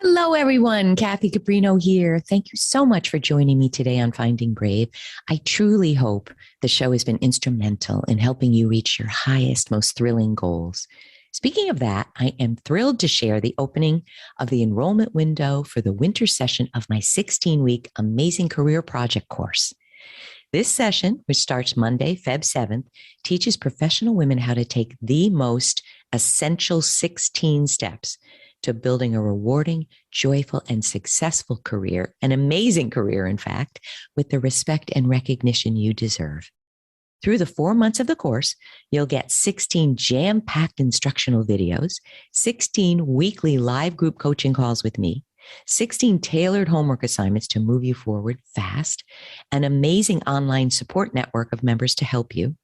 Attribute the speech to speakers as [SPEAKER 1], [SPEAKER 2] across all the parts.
[SPEAKER 1] Hello, everyone. Kathy Caprino here. Thank you so much for joining me today on Finding Brave. I truly hope the show has been instrumental in helping you reach your highest, most thrilling goals. Speaking of that, I am thrilled to share the opening of the enrollment window for the winter session of my 16-week Amazing Career Project course. This session, which starts Monday, Feb 7th, teaches professional women how to take the most essential 16 steps to building a rewarding, joyful, and successful career, an amazing career, in fact, with the respect and recognition you deserve. Through the 4 months of the course, you'll get 16 jam-packed instructional videos, 16 weekly live group coaching calls with me, 16 tailored homework assignments to move you forward fast, an amazing online support network of members to help you,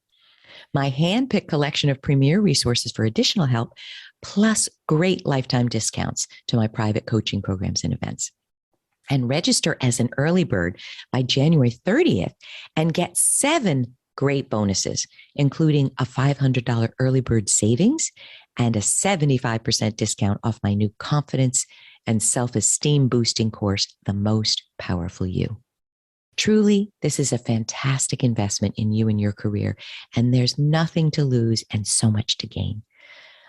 [SPEAKER 1] my hand-picked collection of premier resources for additional help, plus great lifetime discounts to my private coaching programs and events. And register as an early bird by January 30th and get 7 great bonuses, including a $500 early bird savings and a 75% discount off my new confidence and self-esteem boosting course, The Most Powerful You. Truly, this is a fantastic investment in you and your career, and there's nothing to lose and so much to gain.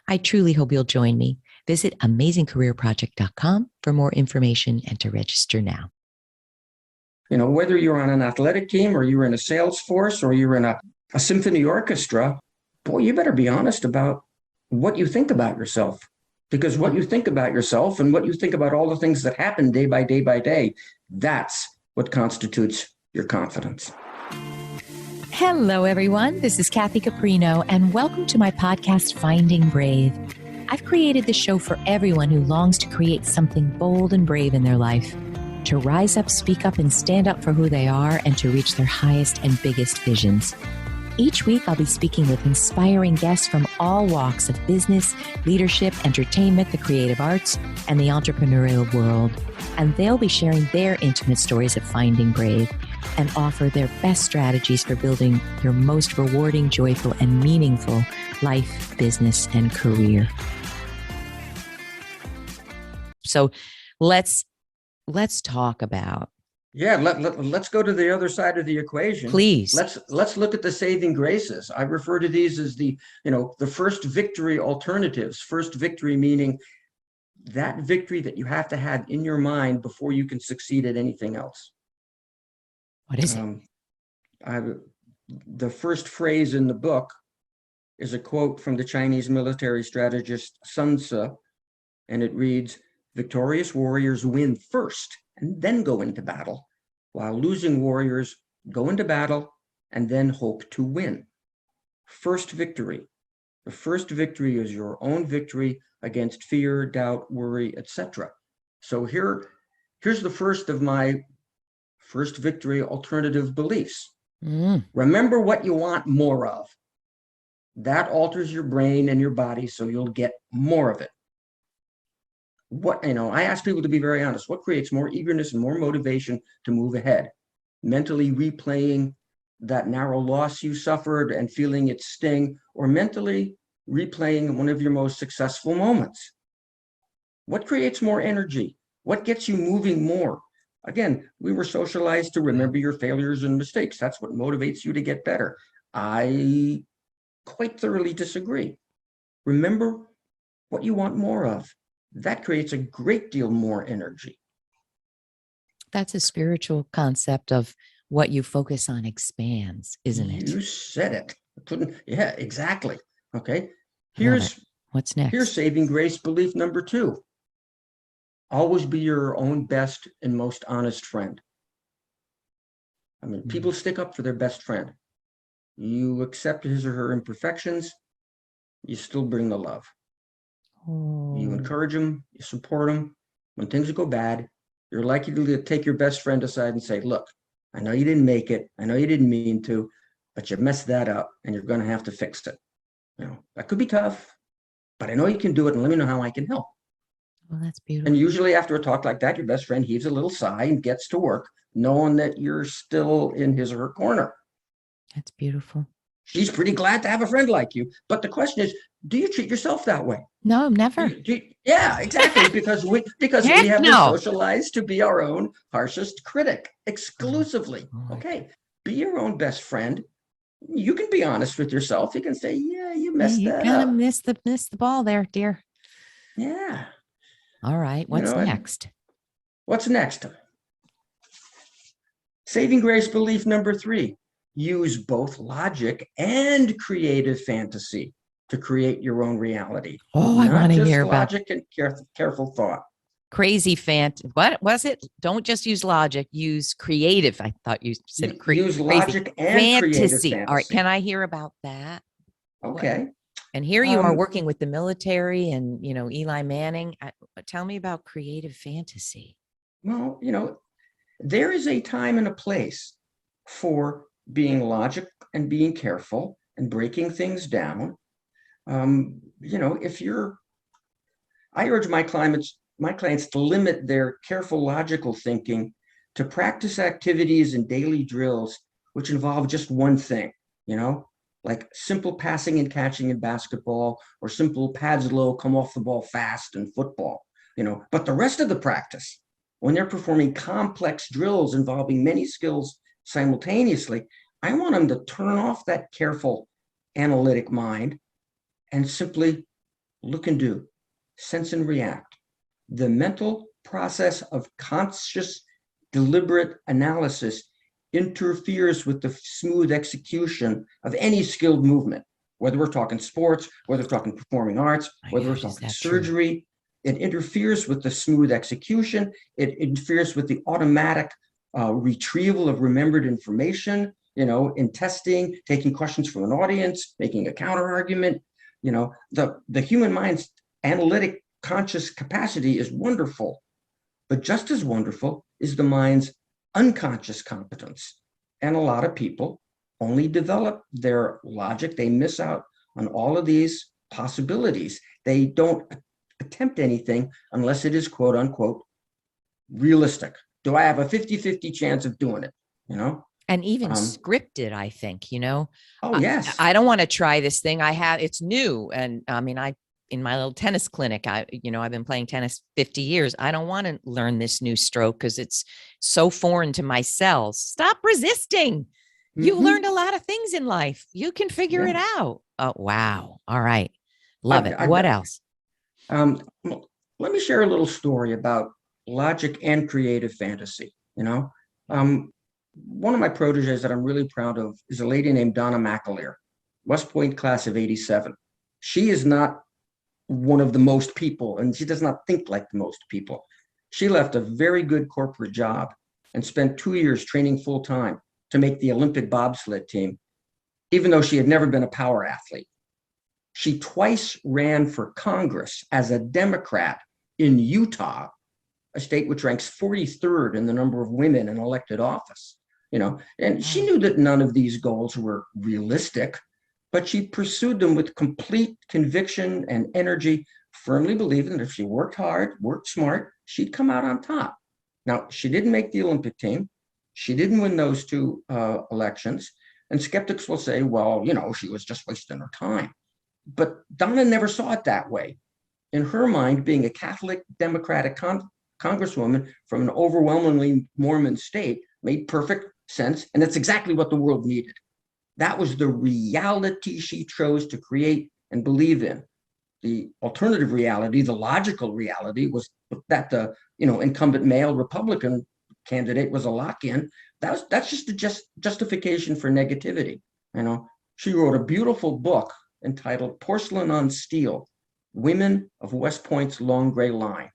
[SPEAKER 1] I truly hope you'll join me. Visit amazingcareerproject.com for more information and to register now.
[SPEAKER 2] You know, whether you're on an athletic team or you're in a sales force or you're in a symphony orchestra, boy, you better be honest about what you think about yourself. Because what you think about yourself and what you think about all the things that happen day by day by day, that's what constitutes your confidence.
[SPEAKER 1] Hello, everyone. This is Kathy Caprino, and welcome to my podcast, Finding Brave. I've created this show for everyone who longs to create something bold and brave in their life, to rise up, speak up, and stand up for who they are, and to reach their highest and biggest visions. Each week, I'll be speaking with inspiring guests from all walks of business, leadership, entertainment, the creative arts, and the entrepreneurial world. And they'll be sharing their intimate stories of finding brave and offer their best strategies for building your most rewarding, joyful, and meaningful life, business, and career. So let's talk about.
[SPEAKER 2] Yeah, let's go to the other side of the equation.
[SPEAKER 1] Please.
[SPEAKER 2] Let's look at the saving graces. I refer to these as the first victory alternatives. First victory meaning that victory that you have to have in your mind before you can succeed at anything else.
[SPEAKER 1] What is it?
[SPEAKER 2] The first phrase in the book is a quote from the Chinese military strategist Zinsser, and it reads, "Victorious warriors win first and then go into battle, while losing warriors go into battle and then hope to win." First victory. The first victory is your own victory against fear, doubt, worry, etc. So here's the first of my first victory alternative beliefs. Remember what you want more of. That alters your brain and your body so you'll get more of it. I ask people to be very honest. What creates more eagerness and more motivation to move ahead? Mentally replaying that narrow loss you suffered and feeling its sting, or mentally replaying one of your most successful moments? What creates more energy? What gets you moving more? Again, we were socialized to remember your failures and mistakes. That's what motivates you to get better. I quite thoroughly disagree. Remember what you want more of. That creates a great deal more energy.
[SPEAKER 1] That's a spiritual concept of what you focus on expands, isn't it?
[SPEAKER 2] You said it. Yeah, exactly. Okay.
[SPEAKER 1] What's next?
[SPEAKER 2] Here's saving grace belief number 2. Always be your own best and most honest friend. I mean, people stick up for their best friend. You accept his or her imperfections. You still bring the love. You encourage them, you support them. When things go bad, you're likely to take your best friend aside and say, "Look, I know you didn't make it. I know you didn't mean to, but you messed that up and you're going to have to fix it. That could be tough, but I know you can do it, and let me know how I can help."
[SPEAKER 1] Well, that's beautiful.
[SPEAKER 2] And usually after a talk like that, your best friend heaves a little sigh and gets to work, knowing that you're still in his or her corner.
[SPEAKER 1] That's beautiful.
[SPEAKER 2] She's pretty glad to have a friend like you. But the question is, do you treat yourself that way?
[SPEAKER 1] No, never.
[SPEAKER 2] Yeah, exactly. Because we
[SPEAKER 1] Heck
[SPEAKER 2] have been
[SPEAKER 1] no.
[SPEAKER 2] socialized to be our own harshest critic exclusively.
[SPEAKER 1] Oh my
[SPEAKER 2] Okay, be your own best friend. You can be honest with yourself. You can say, "Yeah, you
[SPEAKER 1] Yeah,
[SPEAKER 2] messed
[SPEAKER 1] you
[SPEAKER 2] that
[SPEAKER 1] kind of
[SPEAKER 2] up."
[SPEAKER 1] missed the ball there, dear.
[SPEAKER 2] Yeah,
[SPEAKER 1] All right.
[SPEAKER 2] you
[SPEAKER 1] What's
[SPEAKER 2] know. And
[SPEAKER 1] next?
[SPEAKER 2] what's next? Saving grace belief number 3: use both logic and creative fantasy to create your own reality.
[SPEAKER 1] Oh, I
[SPEAKER 2] Not
[SPEAKER 1] want to
[SPEAKER 2] just
[SPEAKER 1] hear about
[SPEAKER 2] logic and careful thought.
[SPEAKER 1] crazy What was it? Don't just use logic, use creative. I thought you said
[SPEAKER 2] Use
[SPEAKER 1] crazy
[SPEAKER 2] logic and creative
[SPEAKER 1] fantasy. All right. Can
[SPEAKER 2] fantasy.
[SPEAKER 1] I hear about that? What?
[SPEAKER 2] Okay.
[SPEAKER 1] And here you are
[SPEAKER 2] Um,
[SPEAKER 1] working with the military and, Eli Manning. Tell me about creative fantasy.
[SPEAKER 2] well, there is a time and a place for being logic and being careful and breaking things down. If you're, I urge my clients to limit their careful logical thinking to practice activities and daily drills which involve just one thing, you know, like simple passing and catching in basketball, or simple pads low, come off the ball fast in football, But the rest of the practice, when they're performing complex drills involving many skills simultaneously, I want them to turn off that careful analytic mind and simply look and do, sense and react. The mental process of conscious, deliberate analysis interferes with the smooth execution of any skilled movement, whether we're talking sports, whether we're talking performing arts, whether we're talking surgery. It interferes with the smooth execution. It interferes with the automatic retrieval of remembered information, in testing, taking questions from an audience, making a counter argument. The human mind's analytic conscious capacity is wonderful, but just as wonderful is the mind's unconscious competence. And a lot of people only develop their logic. They miss out on all of these possibilities. They don't attempt anything unless it is quote unquote realistic. Do I have a 50-50 chance of doing it?
[SPEAKER 1] And even scripted, I think,
[SPEAKER 2] Oh, yes.
[SPEAKER 1] I don't want to try this thing. It's new. And I mean, in my little tennis clinic, I've been playing tennis 50 years. I don't want to learn this new stroke because it's so foreign to my cells. Stop resisting. You've learned a lot of things in life. You can figure it out. Oh, wow. All right. Love it. What else?
[SPEAKER 2] Let me share a little story about logic and creative fantasy. One of my proteges that I'm really proud of is a lady named Donna McAleer, West Point class of 87. She is not one of the most people, and she does not think like the most people. She left a very good corporate job and spent 2 years training full time to make the Olympic bobsled team, even though she had never been a power athlete. She twice ran for Congress as a Democrat in Utah, a state which ranks 43rd in the number of women in elected office. And she knew that none of these goals were realistic, but she pursued them with complete conviction and energy, firmly believing that if she worked hard, worked smart, she'd come out on top. Now, she didn't make the Olympic team. She didn't win those two elections. And skeptics will say, well, she was just wasting her time. But Donna never saw it that way. In her mind, being a Catholic Democratic congresswoman from an overwhelmingly Mormon state made perfect sense. And that's exactly what the world needed. That was the reality she chose to create and believe in. The alternative reality, the logical reality, was that the incumbent male Republican candidate was a lock-in. That's just a justification for negativity. She wrote a beautiful book entitled Porcelain on Steel: Women of West Point's Long Gray Line.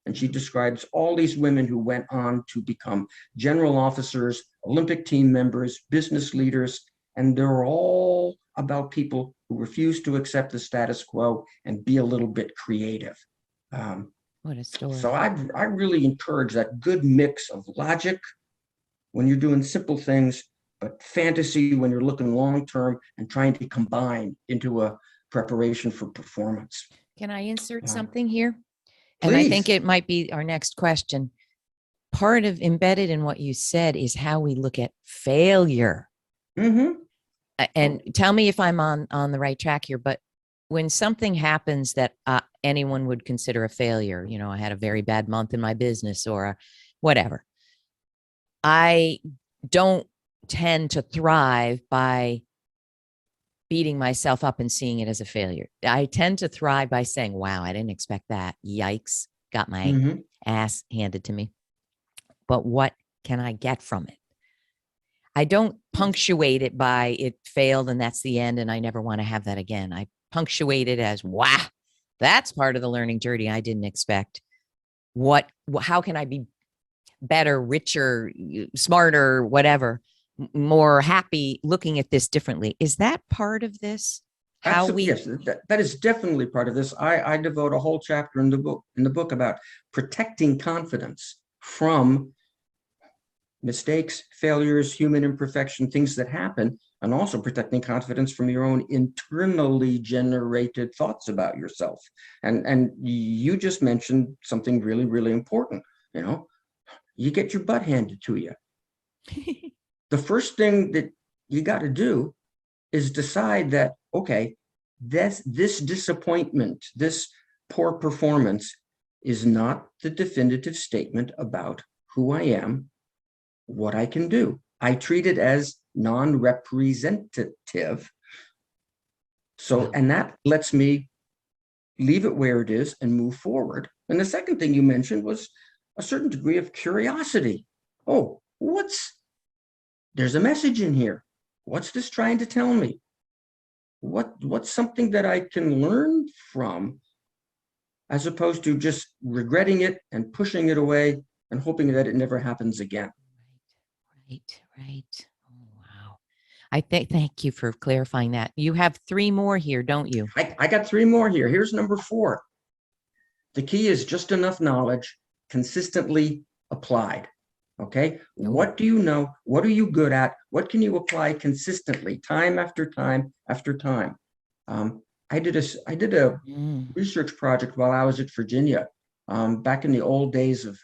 [SPEAKER 2] And she describes all these women who went on to become general officers, Olympic team members, business leaders, and they're all about people who refuse to accept the status quo and be a little bit creative.
[SPEAKER 1] What a story.
[SPEAKER 2] So I really encourage that good mix of logic when you're doing simple things, but fantasy when you're looking long-term and trying to combine into a preparation for performance.
[SPEAKER 1] Can I insert something here?
[SPEAKER 2] Please.
[SPEAKER 1] And I think it might be our next question. Part of embedded in what you said is how we look at failure. And tell me if I'm on the right track here, but when something happens that anyone would consider a failure, I had a very bad month in my business or whatever, I don't tend to thrive by beating myself up and seeing it as a failure. I tend to thrive by saying, wow, I didn't expect that. Yikes, got my ass handed to me. But what can I get from it? I don't punctuate it by it failed and that's the end and I never want to have that again. I punctuate it as, wow, that's part of the learning journey I didn't expect. How can I be better, richer, smarter, whatever, more happy looking at this differently? Is that part of this?
[SPEAKER 2] Yes, that is definitely part of this. I devote a whole chapter in the book about protecting confidence from mistakes, failures, human imperfection, things that happen, and also protecting confidence from your own internally generated thoughts about yourself. And you just mentioned something really, really important. You get your butt handed to you. The first thing that you got to do is decide that, okay, this disappointment, this poor performance is not the definitive statement about who I am, what I can do. I treat it as non-representative. So, and that lets me leave it where it is and move forward. And the second thing you mentioned was a certain degree of curiosity. Oh, there's a message in here. What's this trying to tell me? What's something that I can learn from, as opposed to just regretting it and pushing it away and hoping that it never happens again.
[SPEAKER 1] Right. Oh, wow. Thank you for clarifying that. You have 3 more here, don't you?
[SPEAKER 2] I got 3 more here. Here's number 4. The key is just enough knowledge consistently applied. Okay. What do you know? What are you good at? What can you apply consistently, time after time after time? I did a research project while I was at Virginia, back in the old days of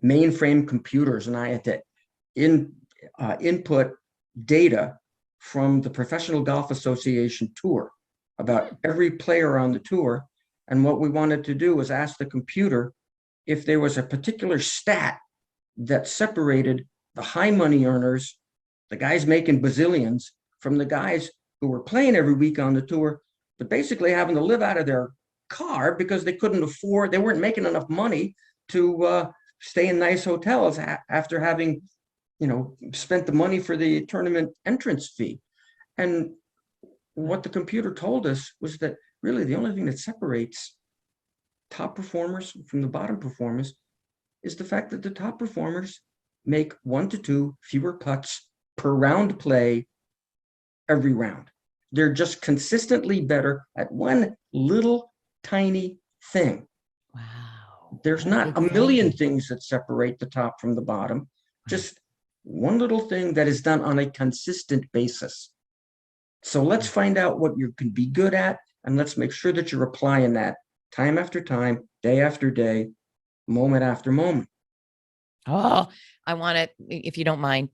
[SPEAKER 2] mainframe computers, and I had to input data from the Professional Golf Association tour about every player on the tour. And what we wanted to do was ask the computer if there was a particular stat that separated the high money earners, the guys making bazillions, from the guys who were playing every week on the tour, but basically having to live out of their car because they weren't making enough money to stay in nice hotels after having, spent the money for the tournament entrance fee. And what the computer told us was that really the only thing that separates top performers from the bottom performers is the fact that the top performers make 1 to 2 fewer putts per round play every round. They're just consistently better at one little tiny thing.
[SPEAKER 1] Wow.
[SPEAKER 2] There's not a million things that separate the top from the bottom, just one little thing that is done on a consistent basis. So let's find out what you can be good at, and let's make sure that you're applying that time after time, day after day, moment after moment.
[SPEAKER 1] Oh, I want to, if you don't mind,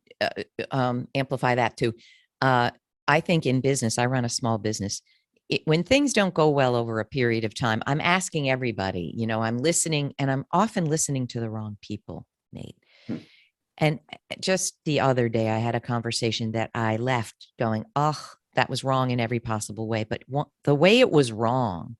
[SPEAKER 1] amplify that too. I think in business, I run a small business. When things don't go well over a period of time, I'm asking everybody, I'm listening, and I'm often listening to the wrong people, Nate. And just the other day, I had a conversation that I left going, oh, that was wrong in every possible way. But the way it was wrong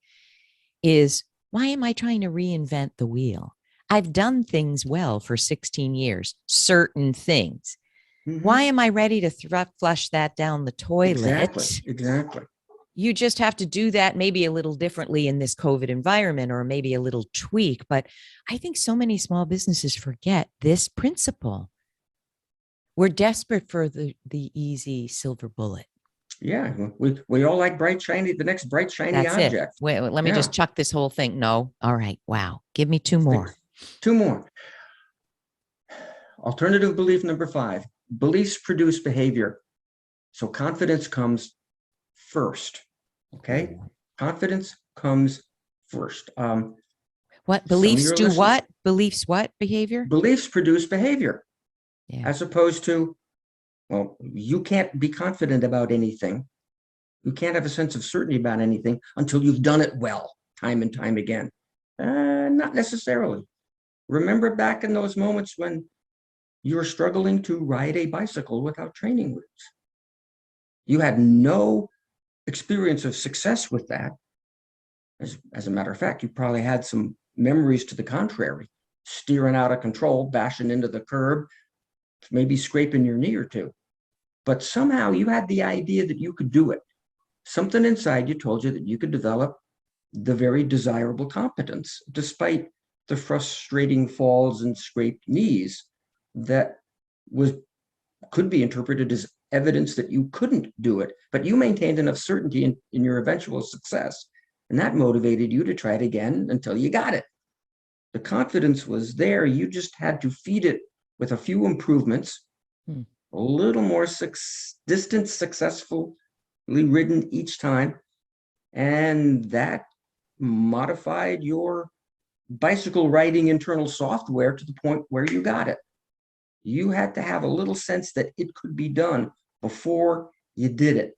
[SPEAKER 1] is, why am I trying to reinvent the wheel? I've done things well for 16 years, certain things. Why am I ready to flush that down the toilet?
[SPEAKER 2] Exactly.
[SPEAKER 1] You just have to do that maybe a little differently in this COVID environment, or maybe a little tweak. But I think so many small businesses forget this principle. We're desperate for the easy silver bullet.
[SPEAKER 2] Yeah, we all like the next bright, shiny object.
[SPEAKER 1] Wait, let me just chuck this whole thing. No. All right. Wow. Give me 2 more.
[SPEAKER 2] 2 more. Alternative belief number 5. Beliefs produce behavior. So confidence comes first. Okay? Confidence comes first.
[SPEAKER 1] What beliefs do what? Beliefs what? Behavior?
[SPEAKER 2] Beliefs produce behavior. Yeah. As opposed to, well, you can't be confident about anything You can't have a sense of certainty about anything until you've done it well, time and time again. Not necessarily. Remember back in those moments when you were struggling to ride a bicycle without training wheels. You had no experience of success with that. As a matter of fact, you probably had some memories to the contrary, steering out of control, bashing into the curb, maybe scraping your knee or two. But somehow you had the idea that you could do it. Something inside you told you that you could develop the very desirable competence, despite the frustrating falls and scraped knees that could be interpreted as evidence that you couldn't do it. But you maintained enough certainty in your eventual success, and that motivated you to try it again until you got it. The confidence was there. You just had to feed it with a few improvements, a little more distance successfully ridden each time, and that modified your bicycle riding internal software to the point where you got it. You had to have a little sense that it could be done before you did it.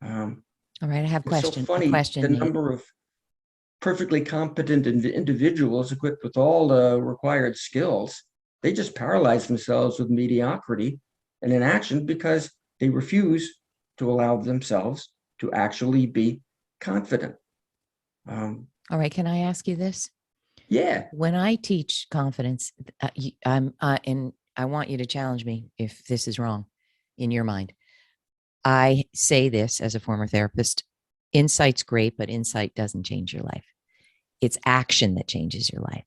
[SPEAKER 1] All right, I have
[SPEAKER 2] It's so funny, the number of perfectly competent individuals equipped with all the required skills, they just paralyze themselves with mediocrity and inaction because they refuse to allow themselves to actually be confident.
[SPEAKER 1] All right, can I ask you this?
[SPEAKER 2] Yeah.
[SPEAKER 1] When I teach confidence, and I want you to challenge me if this is wrong in your mind. I say this as a former therapist: insight's great, but insight doesn't change your life. It's action that changes your life.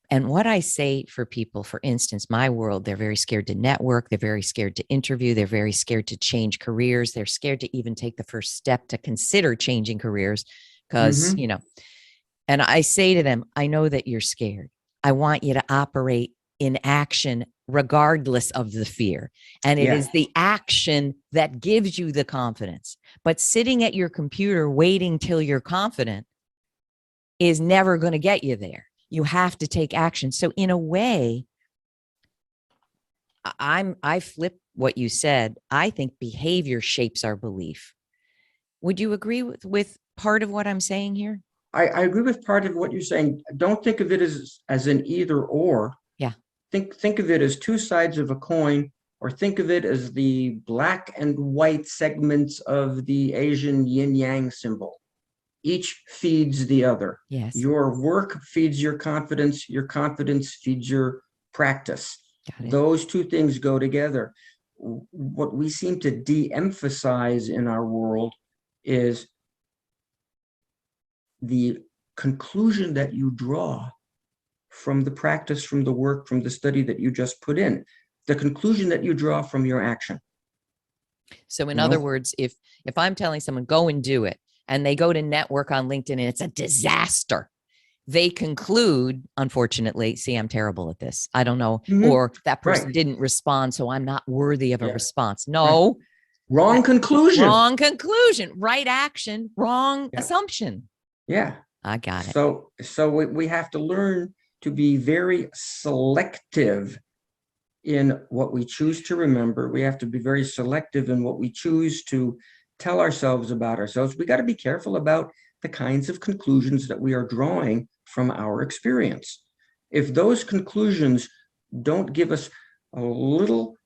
[SPEAKER 1] And what I say for people, for instance, my world, they're very scared to network. They're very scared to interview. They're very scared to change careers. They're scared to even take the first step to consider changing careers because, and I say to them, I know that you're scared. I want you to operate in action regardless of the fear. And it is the action that gives you the confidence. But sitting at your computer waiting till you're confident is never going to get you there. You have to take action. So in a way, I flip what you said. I think behavior shapes our belief. Would you agree with part of what I'm saying here?
[SPEAKER 2] I agree with part of what you're saying. Don't think of it as an either or.
[SPEAKER 1] Yeah.
[SPEAKER 2] Think of it as two sides of a coin, or think of it as the black and white segments of the Asian yin-yang symbol. Each feeds the other.
[SPEAKER 1] Yes.
[SPEAKER 2] Your work feeds your confidence feeds your practice. Those two things go together. What we seem to de-emphasize in our world is the conclusion that you draw from the practice, from the work, from the study that you just put in, the conclusion that you draw from your action.
[SPEAKER 1] So in other words, if I'm telling someone, go and do it, and they go to network on LinkedIn and it's a disaster, they conclude, unfortunately, see, I'm terrible at this. I don't know. Or that person didn't respond, so I'm not worthy of a response. No.
[SPEAKER 2] Wrong conclusion.
[SPEAKER 1] Wrong conclusion. Right action, wrong assumption.
[SPEAKER 2] Yeah.
[SPEAKER 1] I got it.
[SPEAKER 2] So we have to learn to be very selective in what we choose to remember. We have to be very selective in what we choose to tell ourselves about ourselves. We got to be careful about the kinds of conclusions that we are drawing from our experience. If those conclusions don't give us a little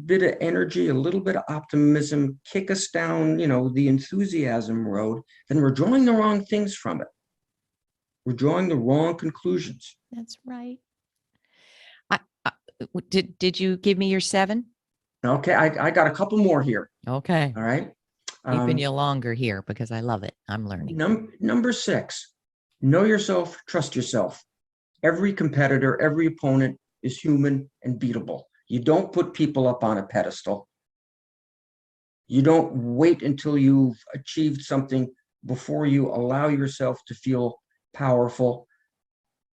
[SPEAKER 2] bit of energy, a little bit of optimism, kick us down, the enthusiasm road, then we're drawing the wrong things from it. We're drawing the wrong conclusions.
[SPEAKER 1] That's right. Did you give me your 7?
[SPEAKER 2] Okay, I got a couple more here.
[SPEAKER 1] Okay.
[SPEAKER 2] All right.
[SPEAKER 1] Keeping you longer here because I love it. I'm learning.
[SPEAKER 2] Number 6, know yourself, trust yourself. Every competitor, every opponent is human and beatable. You don't put people up on a pedestal. You don't wait until you've achieved something before you allow yourself to feel powerful.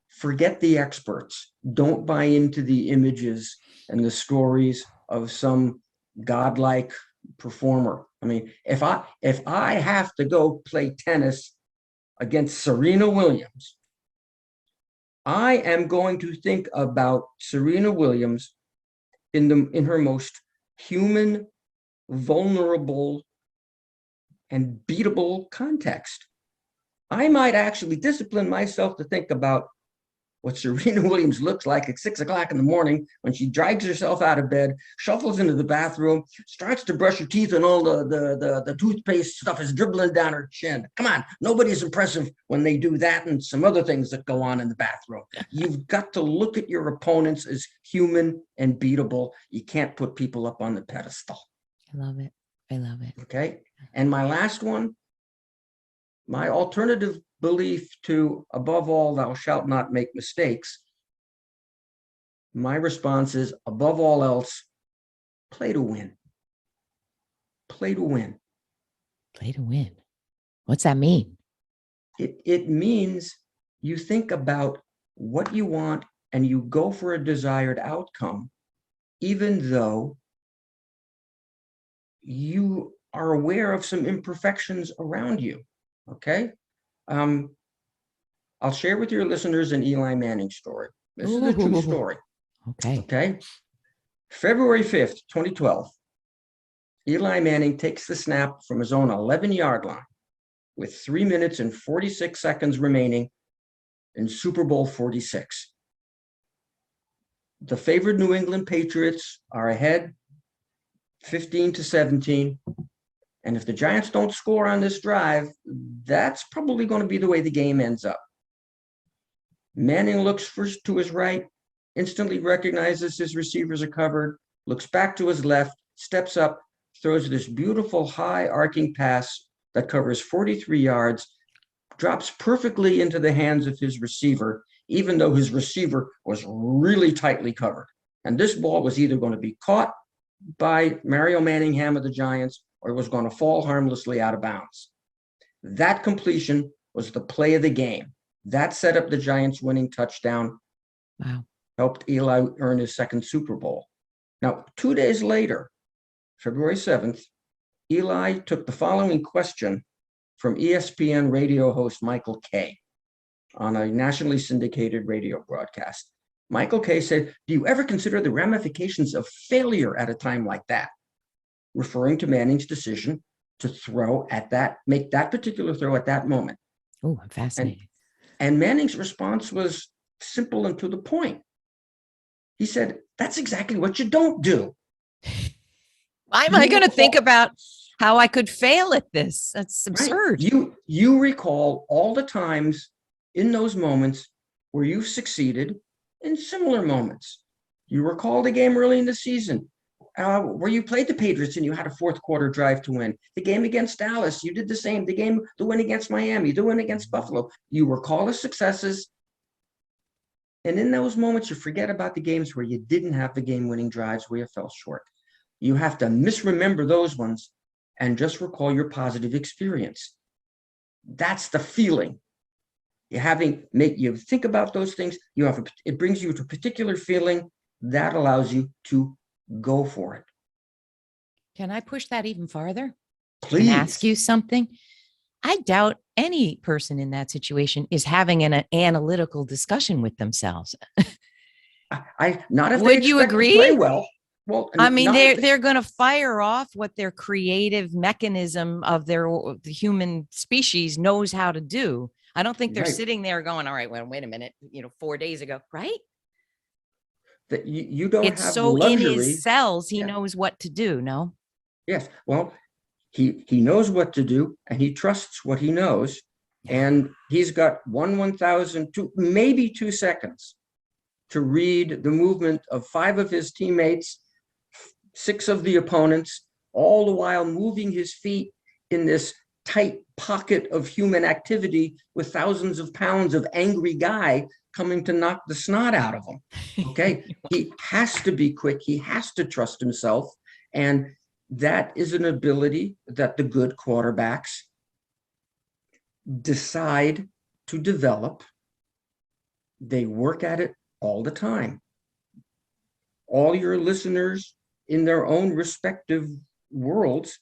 [SPEAKER 2] Forget the experts. Don't buy into the images and the stories of some godlike performer. I mean, if I have to go play tennis against Serena Williams, I am going to think about Serena Williams in her most human, vulnerable, and beatable context. I might actually discipline myself to think about what Serena Williams looks like at 6 o'clock in the morning when she drags herself out of bed, shuffles into the bathroom, starts to brush her teeth, and all the toothpaste stuff is dribbling down her chin. Come on, nobody's impressive when they do that and some other things that go on in the bathroom. You've got to look at your opponents as human and beatable. You can't put people up on the pedestal.
[SPEAKER 1] I love it. I love it.
[SPEAKER 2] Okay. And my last one, my alternative belief to above all, thou shalt not make mistakes. My response is above all else, play to win. Play to win.
[SPEAKER 1] Play to win. What's that mean?
[SPEAKER 2] It means you think about what you want and you go for a desired outcome, even though you are aware of some imperfections around you. Okay. I'll share with your listeners an Eli Manning story. This is a true story. Okay. February 5th, 2012, Eli Manning takes the snap from his own 11-yard line with 3 minutes and 46 seconds remaining in Super Bowl 46. The favored New England Patriots are ahead 15-17. And if the Giants don't score on this drive, that's probably going to be the way the game ends up. Manning looks first to his right, instantly recognizes his receivers are covered, looks back to his left, steps up, throws this beautiful high arcing pass that covers 43 yards, drops perfectly into the hands of his receiver, even though his receiver was really tightly covered. And this ball was either going to be caught by Mario Manningham of the Giants, or it was going to fall harmlessly out of bounds. That completion was the play of the game. That set up the Giants' winning touchdown.
[SPEAKER 1] Wow.
[SPEAKER 2] Helped Eli earn his second Super Bowl. Now, 2 days later, February 7th, Eli took the following question from ESPN radio host Michael Kay on a nationally syndicated radio broadcast. Michael Kay said, "Do you ever consider the ramifications of failure at a time like that?" Referring to Manning's decision to throw at that, make that particular throw at that moment.
[SPEAKER 1] Oh, I'm fascinated.
[SPEAKER 2] And Manning's response was simple and to the point. He said, "That's exactly what you don't do."
[SPEAKER 1] Why am I going to think about how I could fail at this? That's absurd.
[SPEAKER 2] Right. You recall all the times in those moments where you've succeeded in similar moments. You recall the game early in the season where you played the Patriots and you had a fourth quarter drive to win. The game against Dallas, you did the same. The win against Miami, the win against Buffalo. You recall the successes. And in those moments, you forget about the games where you didn't have the game-winning drives, where you fell short. You have to misremember those ones and just recall your positive experience. That's the feeling. You think about those things. It brings you to a particular feeling that allows you to go for it.
[SPEAKER 1] Can I push that even farther?
[SPEAKER 2] Please.
[SPEAKER 1] And ask you something? I doubt any person in that situation is having an analytical discussion with themselves.
[SPEAKER 2] Not if
[SPEAKER 1] Would you agree?
[SPEAKER 2] To play well. Well,
[SPEAKER 1] I mean, they're going to fire off what their creative mechanism of the human species knows how to do. I don't think they're sitting there going, "All right, well, wait a minute, 4 days ago," right?
[SPEAKER 2] That you don't
[SPEAKER 1] it's
[SPEAKER 2] have
[SPEAKER 1] so
[SPEAKER 2] the luxury.
[SPEAKER 1] In his cells, he knows what to do. No.
[SPEAKER 2] Yes. Well, he knows what to do, and he trusts what he knows, and he's got 1/1002, maybe 2 seconds to read the movement of 5 of his teammates, 6 of the opponents, all the while moving his feet in this tight pocket of human activity with thousands of pounds of angry guy coming to knock the snot out of him. Okay. He has to be quick. He has to trust himself. And that is an ability that the good quarterbacks decide to develop. They work at it all the time. All your listeners in their own respective worlds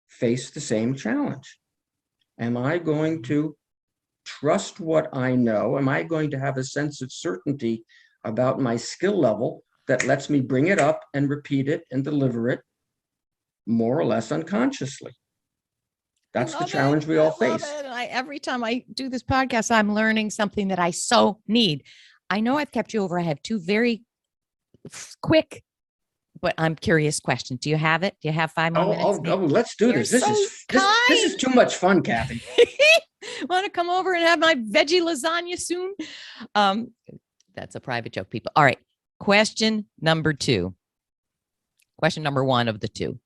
[SPEAKER 2] face the same challenge. Am I going to trust what I know? Am I going to have a sense of certainty about my skill level that lets me bring it up and repeat it and deliver it more or less unconsciously? That's the challenge we all face.
[SPEAKER 1] It. And every time I do this podcast, I'm learning something that I so need. I know I've kept you over. I have two very quick, but I'm curious questions. Do you have it? Do you have 5 more minutes?
[SPEAKER 2] Let's do this. This is too much fun, Kathy.
[SPEAKER 1] Want to come over and have my veggie lasagna soon? That's a private joke, people. All right. Question number 2. Question number 1 of the 2.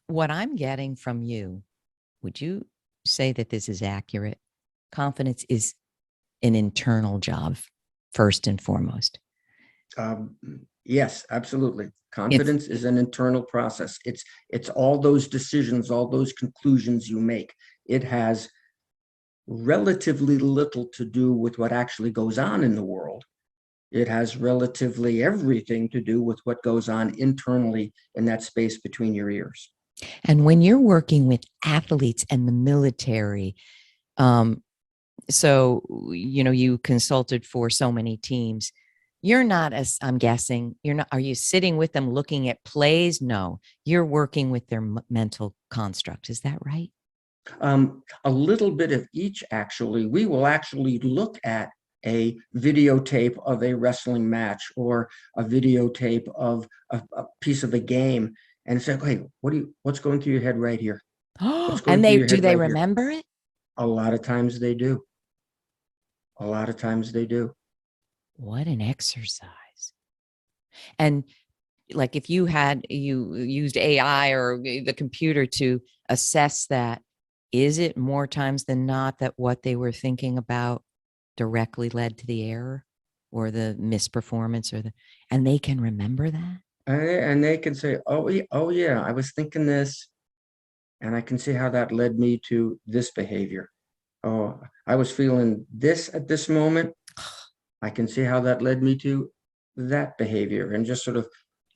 [SPEAKER 1] What I'm getting from you, would you say that this is accurate? Confidence is an internal job, first and foremost.
[SPEAKER 2] Yes, absolutely. Confidence is an internal process. It's all those decisions, all those conclusions you make. It has relatively little to do with what actually goes on in the world. It has relatively everything to do with what goes on internally in that space between your ears.
[SPEAKER 1] And when you're working with athletes and the military, so, you consulted for so many teams. You're not, as I'm guessing, are you sitting with them looking at plays? No, you're working with their mental construct. Is that right?
[SPEAKER 2] A little bit of each, actually. We will actually look at a videotape of a wrestling match or a videotape of a piece of a game and say, hey, what's going through your head right here?
[SPEAKER 1] And do they remember it?
[SPEAKER 2] A lot of times they do. A lot of times they do.
[SPEAKER 1] What an exercise. And like if you used AI or the computer to assess that, is it more times than not that what they were thinking about directly led to the error or the misperformance and they can remember that?
[SPEAKER 2] And they can say, oh yeah, I was thinking this and I can see how that led me to this behavior. Oh, I was feeling this at this moment. I can see how that led me to that behavior, and just sort of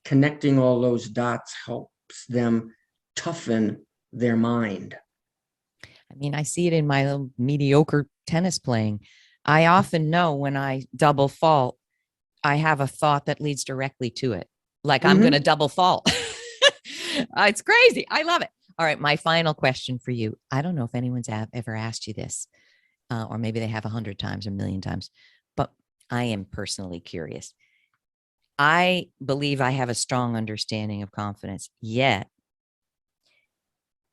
[SPEAKER 2] connecting all those dots helps them toughen their mind.
[SPEAKER 1] I mean, I see it in my little mediocre tennis playing. I often know when I double fault, I have a thought that leads directly to it. Like I'm going to double fault. It's crazy. I love it. All right. My final question for you. I don't know if anyone's ever asked you this, or maybe they have 100 times or 1,000,000 times, but I am personally curious. I believe I have a strong understanding of confidence, yet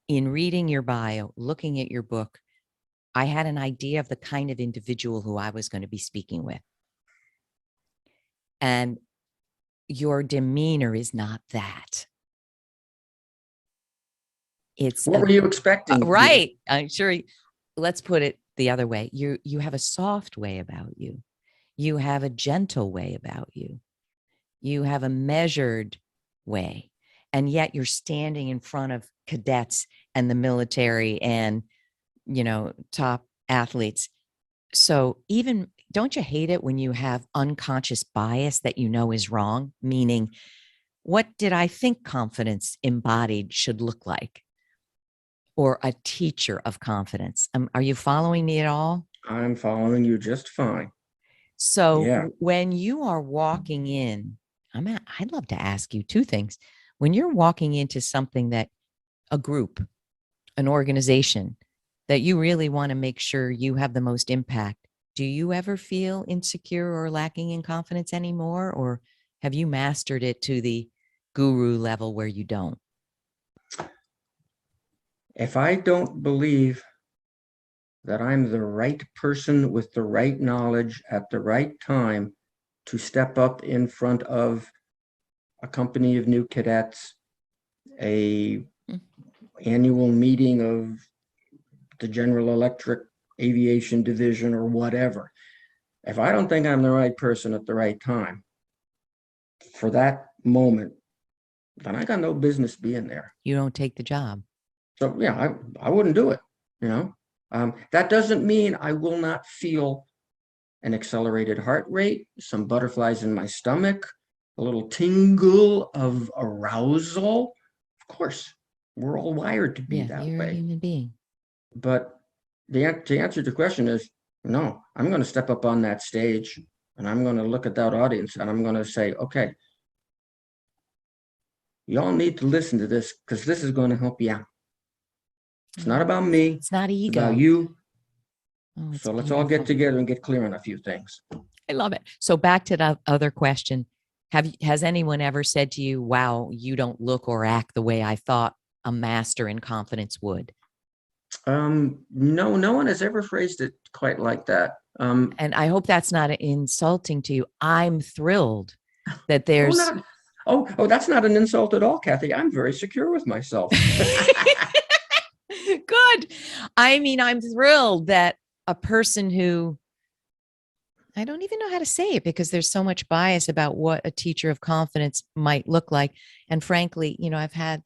[SPEAKER 1] in reading your bio, looking at your book, I had an idea of the kind of individual who I was going to be speaking with. And your demeanor is not that.
[SPEAKER 2] What were you expecting?
[SPEAKER 1] Right. I'm sure. Let's put it the other way. You have a soft way about you. You have a gentle way about you. You have a measured way. And yet you're standing in front of cadets and the military and, top athletes. So don't you hate it when you have unconscious bias that is wrong? Meaning, what did I think confidence embodied should look like? Or a teacher of confidence. Are you following me at all?
[SPEAKER 2] I'm following you just fine.
[SPEAKER 1] So when you are walking in, I'd love to ask you 2 things. When you're walking into something that a group, an organization that you really want to make sure you have the most impact, do you ever feel insecure or lacking in confidence anymore? Or have you mastered it to the guru level where you don't?
[SPEAKER 2] If I don't believe that I'm the right person with the right knowledge at the right time to step up in front of a company of new cadets, a annual meeting of the General Electric Aviation Division or whatever, if I don't think I'm the right person at the right time for that moment, then I got no business being there.
[SPEAKER 1] You don't take the job.
[SPEAKER 2] So yeah, I wouldn't do it. That doesn't mean I will not feel an accelerated heart rate, some butterflies in my stomach, a little tingle of arousal. Of course, we're all wired to be that
[SPEAKER 1] you're
[SPEAKER 2] way.
[SPEAKER 1] A human being.
[SPEAKER 2] But to answer the question is, no, I'm going to step up on that stage and I'm going to look at that audience and I'm going to say, okay, y'all need to listen to this because this is going to help you out. It's not about me.
[SPEAKER 1] It's not
[SPEAKER 2] It's
[SPEAKER 1] ego.
[SPEAKER 2] about you.
[SPEAKER 1] Oh, it's
[SPEAKER 2] So let's all get
[SPEAKER 1] beautiful.
[SPEAKER 2] together and get clear on a few things.
[SPEAKER 1] I love it. So back to the other question. Has anyone ever said to you, wow, you don't look or act the way I thought a master in confidence would?
[SPEAKER 2] No, no one has ever phrased it quite like that.
[SPEAKER 1] And I hope that's not insulting to you. I'm thrilled that there's.
[SPEAKER 2] That's not an insult at all, Kathy. I'm very secure with myself.
[SPEAKER 1] Good. I mean, I'm thrilled that a person who, I don't even know how to say it because there's so much bias about what a teacher of confidence might look like. And frankly, I've had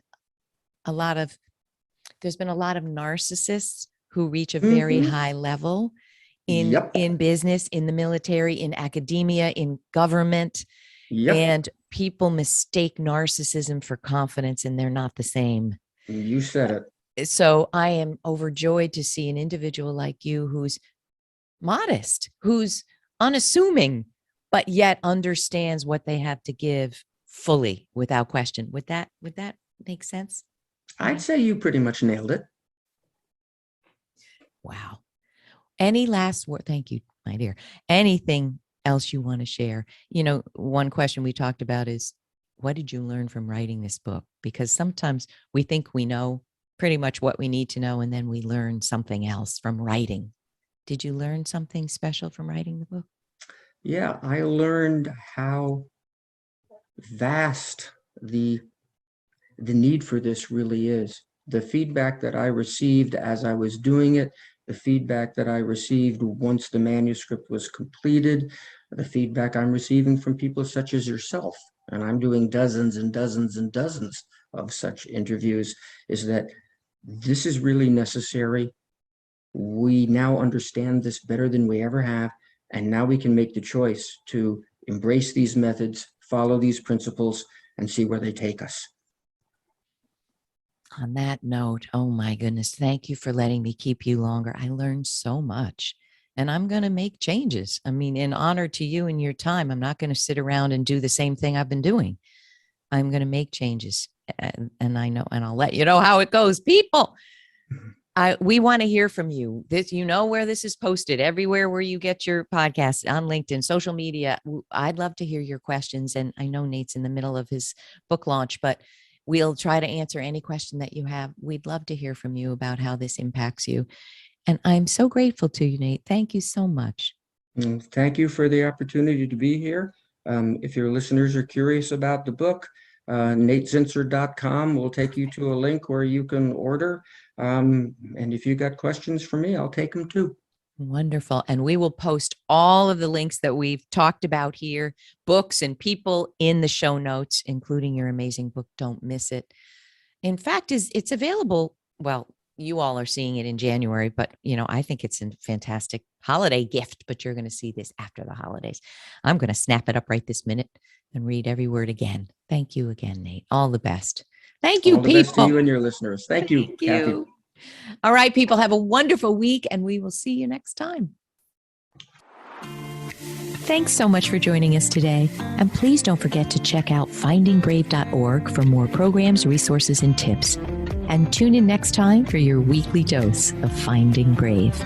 [SPEAKER 1] there's been a lot of narcissists who reach a very high level in business, in the military, in academia, in government.
[SPEAKER 2] Yep.
[SPEAKER 1] And people mistake narcissism for confidence, and they're not the same.
[SPEAKER 2] You said it.
[SPEAKER 1] So I am overjoyed to see an individual like you who's modest, who's unassuming, but yet understands what they have to give fully without question. Would that make sense?
[SPEAKER 2] I'd say you pretty much nailed it.
[SPEAKER 1] Wow. Any last word? Thank you, my dear. Anything else you want to share? One question we talked about is, what did you learn from writing this book? Because sometimes we think we know pretty much what we need to know, and then we learn something else from writing. Did you learn something special from writing the book?
[SPEAKER 2] Yeah, I learned how vast the need for this really is. The feedback that I received as I was doing it, the feedback that I received once the manuscript was completed, the feedback I'm receiving from people such as yourself, and I'm doing dozens and dozens and dozens of such interviews, is that this is really necessary. We now understand this better than we ever have, and now we can make the choice to embrace these methods, follow these principles, and see where they take us.
[SPEAKER 1] On that note, oh my goodness, thank you for letting me keep you longer. I learned so much, and I'm going to make changes. I mean, in honor to you and your time, I'm not going to sit around and do the same thing I've been doing. I'm going to make changes, and I know, and I'll let you know how it goes. People, we want to hear from you. Where this is posted, everywhere where you get your podcast, on LinkedIn, social media. I'd love to hear your questions, and I know Nate's in the middle of his book launch, but we'll try to answer any question that you have. We'd love to hear from you about how this impacts you. And I'm so grateful to you, Nate. Thank you so much.
[SPEAKER 2] Thank you for the opportunity to be here. If your listeners are curious about the book, natezinsser.com will take you to a link where you can order. And if you got questions for me, I'll take them too.
[SPEAKER 1] Wonderful. And we will post all of the links that we've talked about here, books and people, in the show notes, including your amazing book. Don't miss it. In fact, it's available. Well, you all are seeing it in January, but I think it's a fantastic holiday gift, but you're going to see this after the holidays. I'm going to snap it up right this minute and read every word again. Thank you again, Nate. All the best. Thank you,
[SPEAKER 2] all the
[SPEAKER 1] people.
[SPEAKER 2] Best to you and your listeners. Thank you, Kathy.
[SPEAKER 1] All right, people, have a wonderful week, and we will see you next time. Thanks so much for joining us today. And please don't forget to check out findingbrave.org for more programs, resources, and tips. And tune in next time for your weekly dose of Finding Brave.